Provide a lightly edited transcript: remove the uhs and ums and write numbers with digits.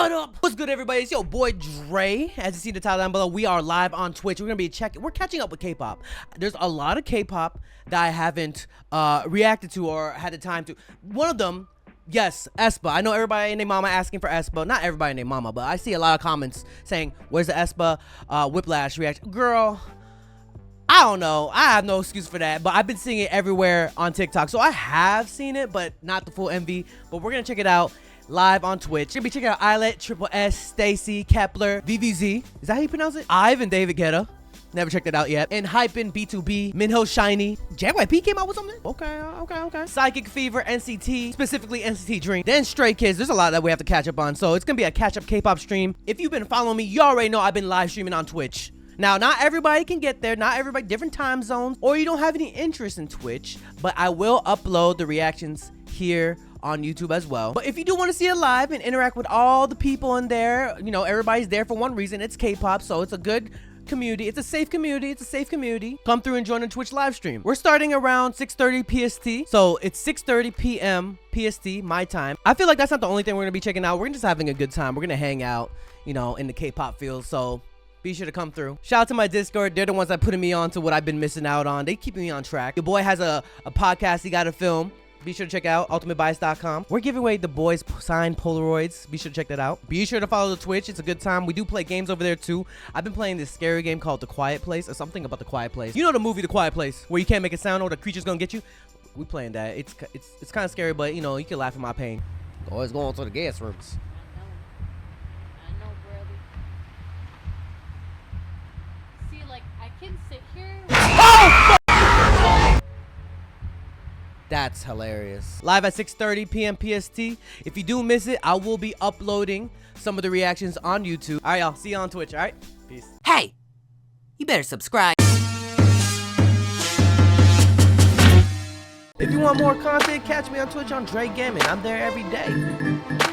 What up? What's good, everybody? It's your boy Dre. As you see the title down below, we are live on Twitch. We're catching up with K-pop. There's a lot of K-pop that I haven't reacted to or had the time to. One of them, yes, aespa. I know everybody and their mama asking for aespa. Not everybody and their mama, but I see a lot of comments saying, "Where's the aespa Whiplash reaction?" Girl, I don't know. I have no excuse for that, but I've been seeing it everywhere on TikTok. So I have seen it, but not the full MV. But we're gonna check it out live on Twitch. Gonna be checking out ILLIT, tripleS, STAYC, Kepl1er, VIVIZ. Is that how you pronounce it? IVE and David Guetta. Never checked it out yet. ENHYPEN, B2B, MINHO, Shiny. JRE came out with something? Okay. Psychic Fever, NCT, specifically NCT Dream. Then Stray Kids. There's a lot that we have to catch up on. So it's gonna be a catch-up K-pop stream. If you've been following me, you already know I've been live streaming on Twitch. Now, not everybody can get there. Not everybody, different time zones, or you don't have any interest in Twitch, but I will upload the reactions here on YouTube as well. But if you do want to see it live and interact with all the people in there, you know, everybody's there for one reason. It's K-pop, so it's a good community. It's a safe community. Come through and join the Twitch live stream. We're starting around 6:30 PST. So it's 6:30 p.m. PST, my time. I feel like that's not the only thing we're going to be checking out. We're just having a good time. We're going to hang out, you know, in the K-pop field. So be sure to come through. Shout out to my Discord. They're the ones that putting me on to what I've been missing out on. They keep me on track. Your boy has a podcast he got to film. Be sure to check out ultimatebias.com. We're giving away the boys signed Polaroids. Be sure to check that out. Be sure to follow the Twitch. It's a good time. We do play games over there too. I've been playing this scary game called The Quiet Place, or something about The Quiet Place. You know the movie The Quiet Place, where you can't make a sound or the creature's gonna get you? We playing that. It's kind of scary, but you know, you can laugh at my pain. Always going to the gas rooms. I know, brother. See, like, I can sit here. Oh! That's hilarious. Live at 6:30 p.m. PST. If you do miss it, I will be uploading some of the reactions on YouTube. All right, y'all. See you on Twitch. All right? Peace. Hey, you better subscribe. If you want more content, catch me on Twitch on JREAMERS. I'm there every day.